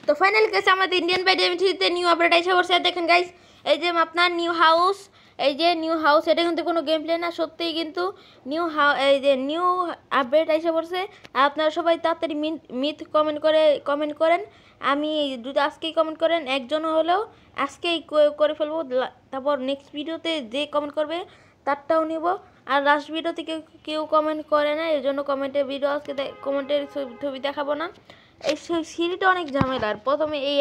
তো finally guys আমাদের Indian বাইডেমিটিতে new update এসে পড়ছে। দেখেন গাইস এই যে আপনার নিউ হাউস, এই যে নিউ হাউস, এটা কিন্তু কোনো গেম প্লে না, সত্যিই কিন্তু এই যে নিউ আপডেট এসে পড়ছে। আপনারা সবাই তাড়াতাড়ি মিথ কমেন্ট করেন। আমি যদি আজকেই কমেন্ট করেন একজনও হলেও আজকেই করে ফেলবো। তারপর নেক্সট ভিডিওতে যে কমেন্ট করবে তারটাও নিব। আর লাস্ট ভিডিওতে কেউ কমেন্ট করে না, এই জন্য কমেন্টের ভিডিও আজকে কমেন্টের ছবি দেখাবো না। এই সিঁড়িটা অনেক ঝামেলার। প্রথমে এই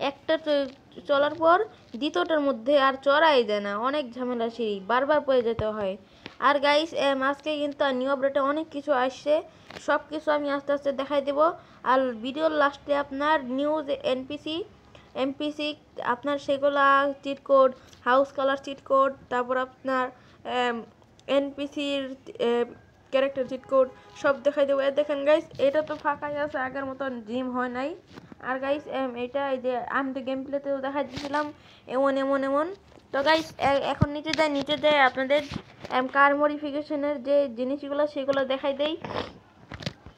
একটা চলার পর দ্বিতীয়টার মধ্যে আর চড়াই যায় না, অনেক ঝামেলা সিঁড়ি, বারবার পড়ে যেতে হয়। আর গাইস আজকে কিন্তু নিউ আপডেটে অনেক কিছু আসছে, সব কিছু আমি আস্তে আস্তে দেখাই দেবো। আর ভিডিওর লাস্টে আপনার নিউজ এমপিসি আপনার সেগুলা cheat code, house colour cheat code, তারপর আপনার এনপিসির ক্যারেক্টার চিট কোড সব দেখাই দেবো। দেখেন গাইস এটা তো ফাঁকাই আছে, আগের মতন জিম হয় নাই। আর গাইস এটা এই যে আমি তো গেম প্লেতেও দেখাই দিয়েছিলাম এমন। তো গাইস এখন নিচে যায় আপনাদের কার মডিফিকেশনের যে জিনিসগুলো সেগুলো দেখাই দেই।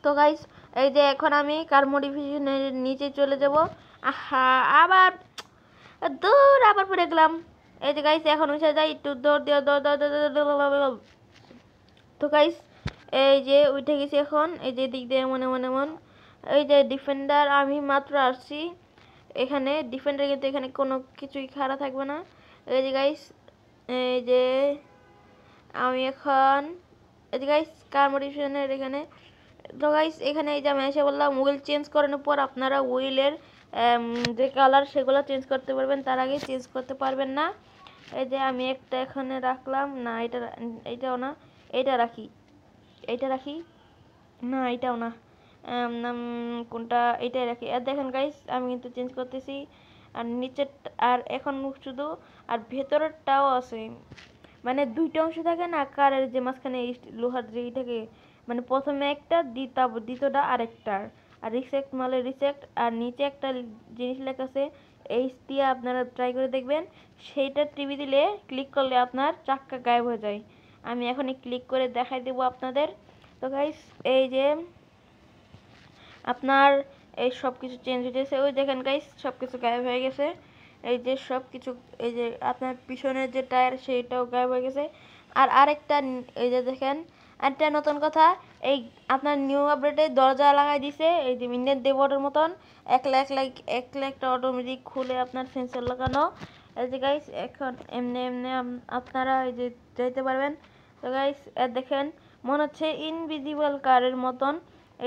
তো গাইস এই যে এখন আমি কার মডিফিকেশনের নিচে চলে যাব। আবার আবার পড়ে গেলাম। এই যে গাইস এখন উঠে যাই, একটু দৌড় দৌড়। তো গাইস এই যে উঠে গেছি এখন, এই যে দিক দিয়ে এমন এই যে ডিফেন্ডার আমি মাত্র আসছি এখানে। ডিফেন্ডার কিন্তু এখানে কোনো কিছুই খারাপ থাকবে না। এই যে গাইস এই যে আমি এখন এই যে গাইস কার মডিফিকেশনের এখানে। তো গাইস এখানে এই যে আমি এসে বললাম হুইল চেঞ্জ করানোর পর আপনারা হুইলের যে কালার সেগুলো চেঞ্জ করতে পারবেন, তার আগে চেঞ্জ করতে পারবেন না। এই যে আমি একটা এখানে রাখলাম, না এটাও না, এটা রাখি না, এটাও না, কোনটা, এটাই রাখি। আর দেখেন গাইস আমি কিন্তু চেঞ্জ করতেছি। আর নিচের আর এখন শুধু আর ভেতরেরটাও আছে, মানে দুইটা অংশ থাকে না কারের, যে মাঝখানে লোহার যে থাকে, মানে প্রথমে একটা দ্বিতীয়টা আরেকটার। আর রিসেক্ট মালে রিসেক্ট, আর নিচে একটা জিনিস লেখা আছে এইচ দিয়ে আপনারা ট্রাই করে দেখবেন। সেইটা টিভি দিলে ক্লিক করলে আপনার চাক্কা গায়েব হয়ে যায়। আমি এখনই ক্লিক করে দেখাই দেবো আপনাদের। তো গাইস এই যে আপনার এই সব কিছু চেঞ্জ হয়ে গেছে, ওই দেখেন গাইস সব কিছু গায়েব হয়ে গেছে। এই যে সব কিছু, এই যে আপনার পিছনের যে টায়ার সেইটাও গায়েব হয়ে গেছে। আর আরেকটা এই যে দেখেন একটা নতুন কথা, এই আপনার নিউ আপডেটে দরজা লাগাই দিছে, এই যে ইন্ডিয়ান দেবরের মতন একলা একটা অটোমেটিক খুলে আপনার সেন্সর লাগানো। এই যে গাইস এখন এমনি আপনারা এই যে যাইতে পারবেন। তো গাইস দেখেন মনে হচ্ছে ইনভিজিবল কারের মতন।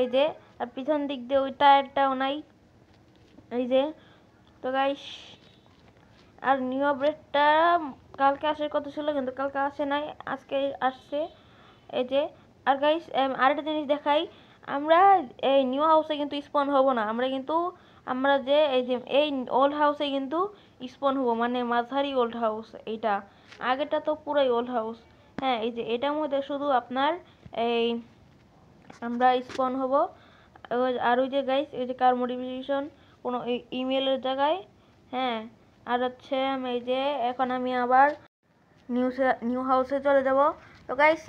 এই যে আর পিছন দিক দিয়ে ওই টায়ারটাও নাই, এই যে। তো গাইস আর নিউ আপডেটটা কালকে আসার কথা ছিল, কিন্তু কালকে আসে নাই, আজকে আসছে। এই যে আর গাইস আরেকটা জিনিস দেখাই, আমরা এই নিউ হাউসে কিন্তু স্পন হব না, আমরা যে এই ওল্ড হাউসে কিন্তু স্পন হব, মানে মাঝারি ওল্ড হাউস। এইটা আগেটা তো পুরাই ওল্ড হাউস। হ্যাঁ এই যে এটার মধ্যে শুধু আপনার এই আমরা স্পন হব। আর ওই যে গাইস এই যে কার মডিফিকেশন কোনো ইমেলের জায়গায়। হ্যাঁ আর হচ্ছে এই যে এখন আমি আবার নিউ হাউসে চলে যাব। তো গাইস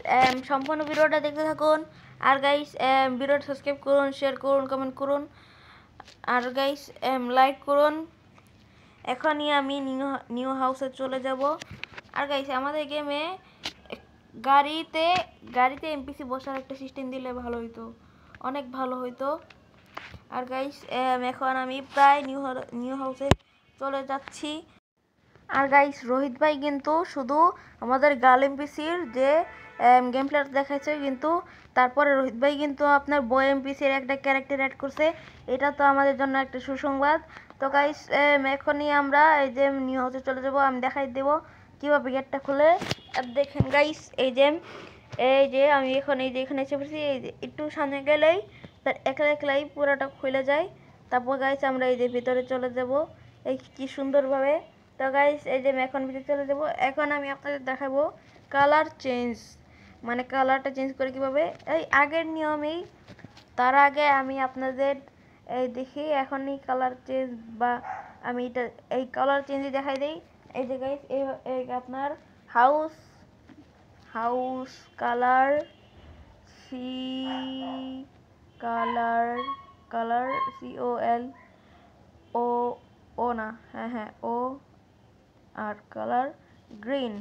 সম্পূর্ণ ভিডিওটা দেখতে থাকুন। আর গাইস ভিডিওটা সাবস্ক্রাইব করুন, শেয়ার করুন, কমেন্ট করুন, আর গাইস লাইক করুন। এখনই আমি নিউ হাউসে চলে যাব। আর গাইস আমাদের গেমে গাড়িতে এমপিসি বসার একটা সিস্টেম দিলে ভালো হইতো, অনেক ভালো হইতো। আর গাইস এখন আমি প্রায় নিউ হাউসে চলে যাচ্ছি। আর গাইস রোহিত ভাই কিন্তু শুধু আমাদের গার্ল এমপিসির যে গেম প্লেয়ার দেখাচ্ছে, কিন্তু তারপরে রোহিত ভাই কিন্তু আপনার বয় এমপিসির একটা ক্যারেক্টার অ্যাড করছে। এটা তো আমাদের জন্য একটা সুসংবাদ। তো গাইস এখনই আমরা এই যে নিউ হাউসে চলে যাব, আমি দেখাই দেব কীভাবে গেটটা খুলে। আর দেখেন গাইস এই যে আমি এখন এই যে এখানে এসে পড়ছি, এই যে একটু সামনে গেলেই তার একলাই পুরোটা খুলে যায়। তারপর গাইস আমরা এই যে ভিতরে চলে যাব এই কি সুন্দরভাবে। তো গাইস এই যে এখন ভিতরে চলে যাব। এখন আমি আপনাদের দেখাবো কালার চেঞ্জ, মানে কালারটা চেঞ্জ করে কীভাবে, এই আগের নিয়মেই। তার আগে আমি আপনাদের এই দেখি এখনই কালার চেঞ্জ, বা আমি এটা এই কালার চেঞ্জই দেখাই দেই। এই যে গাইস এই আপনার হাউস কালার কালার COL ও না, হ্যাঁ হ্যাঁ ও, আর কালার গ্রিন।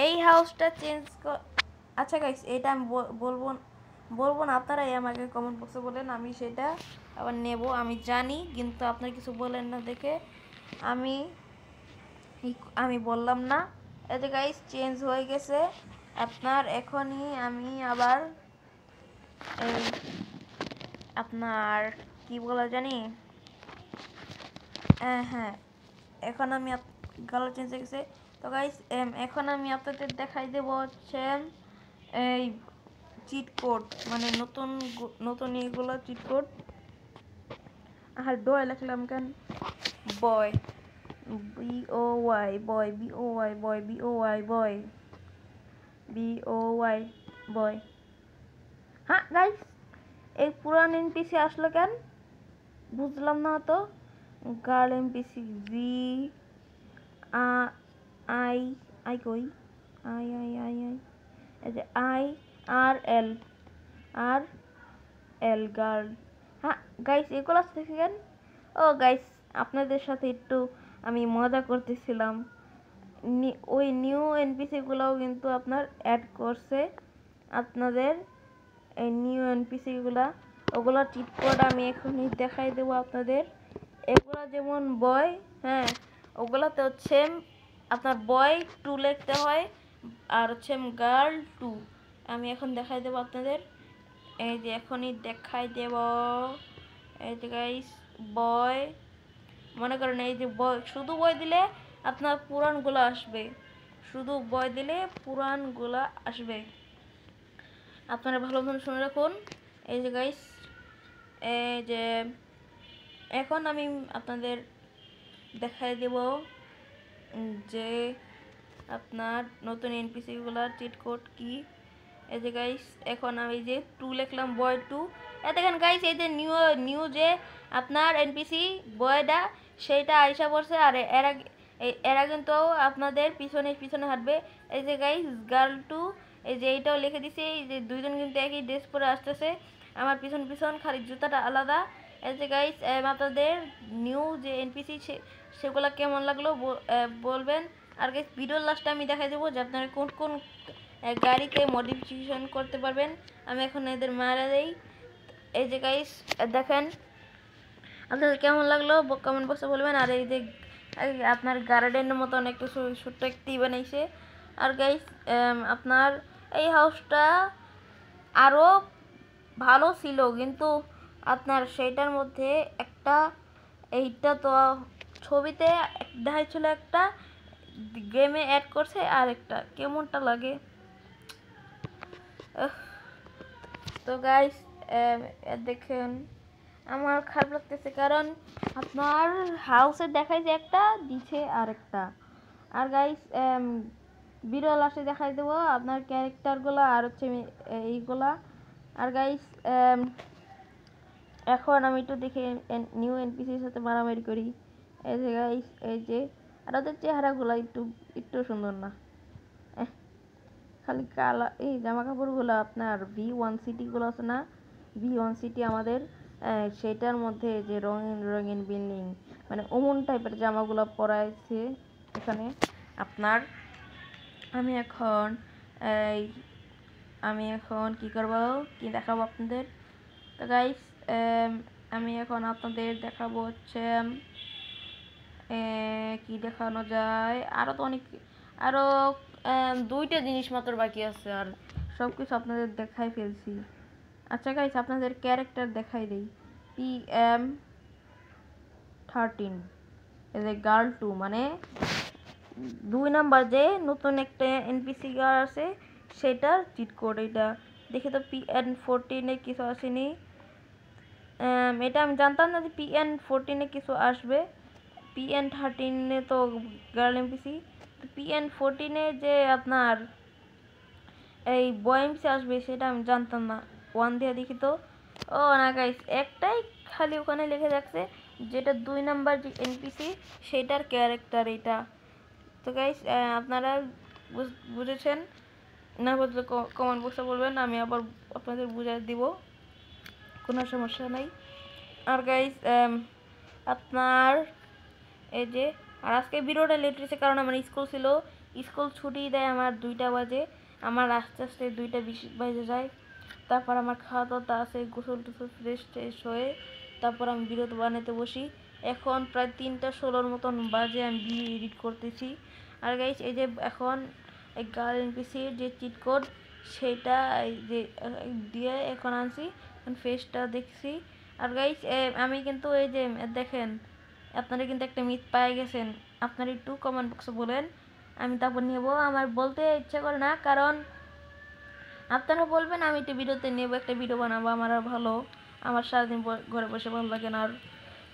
এই হাউসটা চেঞ্জ আচ্ছা গাইস, এটা আমি বলবো বলবো না, আপনারাই আমাকে কমেন্ট বক্সে বলেন, আমি সেটা আবার নেব। আমি জানি কিন্তু আপনারা কিছু বলেন না দেখে আমি আমি বললাম না। এতে গাইস চেঞ্জ হয়ে গেছে আপনার। এখনই আমি আবার এই আপনার কি বলা জানি, হ্যাঁ এখন আমি কালার চেঞ্জ হয়ে গেছে। তো গাইস এখন আমি আপনাদের দেখাই দেব হচ্ছে এই চিট কোড, মানে নতুন নতুন এগুলো চিট কোড। আর ডয় লিখলাম কেন, বয় BOY বয় BOY বয় BOY বয় BOY বয়। হ্যাঁ গাইস, এই পুরান এনপিসি আসলো কেন বুঝলাম না তো। Girl NPC G I I কই, আই আই আই আই এই যে IRL আর এল গার্ল। হ্যাঁ গাইস, এগুলো থেকে কেন? ও গাইস, আপনাদের সাথে একটু আমি মজা করতেছিলাম। ওই নিউ এনপিসিগুলোও কিন্তু আপনার অ্যাড করছে আপনাদের, এই নিউ এনপিসিগুলা, ওগুলো চিট কোড আমি এখনই দেখাই দেবো আপনাদের। এগুলো যেমন বয়, হ্যাঁ ওগুলোতে হচ্ছে আপনার বয় 2 লিখতে হয়, আর হচ্ছে গার্ল 2। আমি এখন দেখাই দেবো আপনাদের, এই যে এখনই দেখাই দেব। এই যে গাইস বয়, মনে করেন এই যে বয়, শুধু বয় দিলে আপনার পুরানগুলো আসবে, শুধু বয় দিলে পুরানগুলা আসবে। আপনারা ভালো মতো শুনে রাখুন। এই যে গাইস, এই যে এখন আমি আপনাদের দেখাই দেব যে আপনার নতুন এনপিসিগুলোর চিট কোড কি। এই যে গাইস এখন আমি যে 2 লিখলাম, বয় 2। দেখেন গাইস, এই যে নিউ যে আপনার এনপিসি বয়টা সেইটা আইসা পড়ছে, আর এরা কিন্তু আপনাদের পিছনে পিছনে হাঁটবে। এই যে গাইস গার্ল 2, এই যে এইটাও লিখে দিছি, এই যে দুইজন কিন্তু একই ড্রেস পরে আসতেছে, আমার পিছন পিছন, খালি জুতাটা আলাদা। এই যে গাইস আপনাদের নিউ যে এনপিসি সেগুলো কেমন লাগলো বলবেন। আর গাইস ভিডিওর লাস্টে আমি দেখাই দেবো যে আপনারা কোন কোন গাড়িতে মডিফিকেশন করতে পারবেন। আমি এখন এদের মারা দেই। এই যে গাইস দেখেন আপনাদের কেমন লাগলো কমেন্ট বক্সে বলবেন। আর এই যে আপনার গার্ডেনের মতন একটু ছোট্ট একটি বানাইছে। আর গাইস আপনার এই হাউসটা আরও ভালো ছিল, কিন্তু আপনার সেইটার মধ্যে একটা, এইটা তো ছবিতে দেখাইছিল একটা, গেমে অ্যাড করছে আর একটা, কেমনটা লাগে। তো গাইস দেখেন আমার খারাপ লাগতেছে, কারণ আপনার হাউসে দেখাই যে একটা দিছে আর একটা। আর গাইস ভিডিও লাস্টে দেখাই দেবো আপনার ক্যারেক্টারগুলো আর হচ্ছে এইগুলা। আর গাইস এখন আমি একটু দেখে নিউ এনপিসির সাথে মারামারি করি। এই যে গাইস, এই যে আর ওদের চেহারাগুলো একটু একটু সুন্দর না, খালি কালা। এই জামা কাপড়গুলো আপনার V1 সিটিগুলো আছে না, V1 সিটি আমাদের, সেটার মধ্যে যে রঙিন রঙিন বিল্ডিং, মানে ওমন টাইপের জামাগুলো পরাইছে এখানে আপনার। আমি এখন এই আমি এখন কি করব, কি দেখাবো আপনাদের। তো গাইস আমি এখন আপনাদের দেখাবো হচ্ছে কি দেখানো যায়, আরও তো অনেক, আরও 2টা জিনিস মাত্র বাকি আছে, আর সব কিছু আপনাদের দেখাই ফেলছি। আচ্ছা গাইস আপনাদের ক্যারেক্টার দেখাই দেই। PM13, এই যে গার্ল 2, মানে 2 নাম্বার যে নতুন একটা এনপিসি গার্ল আছে সেটার চিট কোড এটা। দেখে তো PN14 কিছু আসেনি, এটা আমি জানতাম না যে PN14 কিছু আসবে। PN13 তো গার্ল এমপিসি, PN14 যে আপনার এই বয় এমপিসি আসবে সেটা আমি জানতাম না। 1 দিয়ে দেখি তো, ও না গাইস একটাই খালি ওখানে লিখে রাখছে যেটা 2 নাম্বার যে এনপিসি সেটার ক্যারেক্টার এটা। তো গাইস আপনারা বুঝেছেন না, বুঝলে কমেন্ট বক্সে বলবেন, আমি আবার আপনাদের বুঝিয়ে দিব, কোনো সমস্যা নাই। আর গাইস আপনার এই যে। আর আজকে ভিডিওটা লেট হয়েছে কারণ আমার স্কুল ছিল, স্কুল ছুটি দেয় আমার 2টা বাজে, আমার আস্তে আস্তে 2টা 20 বাজে যায়। তারপর আমার খাওয়া দাওয়া আছে, গোসল টোসল ফ্রেশ ট্রেশ হয়ে তারপর আমি ভিডিও বানাতে বসি। এখন প্রায় 3টা 16 মতন বাজে, আমি ভিডিও এডিট করতেছি। আর গাইস এই যে এখন এই গার্ল এনপিসির যে চিট কোড সেটা এই যে দিয়ে এখন আনছি, এখন ফেসটা দেখছি। আর গাইস আমি কিন্তু এই যে দেখেন, আপনারা কিন্তু একটা মিথ পেয়ে গেছেন, আপনারা একটু কমেন্ট বক্সে বলেন, আমি তারপর নেব। আমার বলতে ইচ্ছা করে না কারণ আপনারা বলবেন, আমি একটা ভিডিওতে নেব, একটা ভিডিও বানাবো, আমার আর ভালো, আমার সারাদিন ঘরে বসে ভালো লাগে না। আর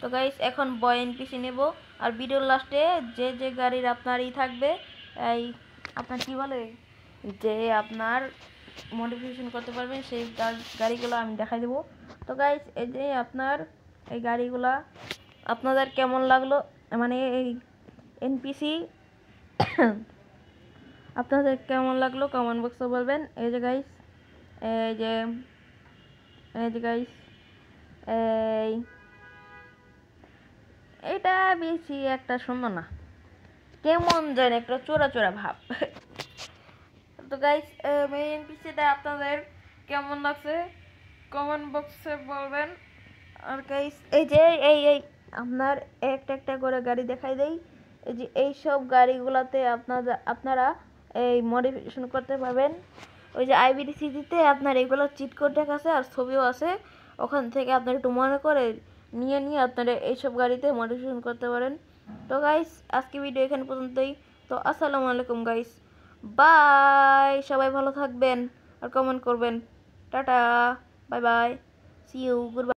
তো গাইস এখন বয় এনপিসি নেব। আর ভিডিওর লাস্টে যে যে গাড়ির আপনার থাকবে, এই আপনার কি বলে, যে আপনার মডিফিকেশন করতে পারবেন সেই গাড়িগুলো আমি দেখাই দেবো। তো গাইস এই যে আপনার এই গাড়িগুলা আপনাদের কেমন লাগলো, মানে এই এনপিসি আপনাদের কেমন লাগলো কমেন্ট বক্সে বলবেন। এই যে গাইস এই যে গাইস এইটা বেশি একটা সুন্দর না, কেমন জানি একটা চোরা চোরা ভাব। তো গাইস এনপিসিটা আপনাদের কেমন লাগছে কমেন্ট বক্সে বলবেন। আর গাইস এই যে এই এই আপনার একটা একটা করে গাড়ি দেখাই দেই। এই যে এই সব গাড়িগুলোতে আপনারা এই মডিফিকেশন করতে পারবেন। ওই যে আইবিডিসিতে আপনার এগুলো চিট কোড দেখা আছে আর ছবিও আছে, ওখান থেকে আপনারা একটু মনে করে নিয়ে আপনারা এইসব গাড়িতে মডিফিকেশন করতে পারেন। তো গাইস আজকে ভিডিও এখানে পর্যন্তই। তো আসসালামু আলাইকুম গাইস, বাই, সবাই ভালো থাকবেন আর কমেন্ট করবেন। Tata, bye bye, see you, good by.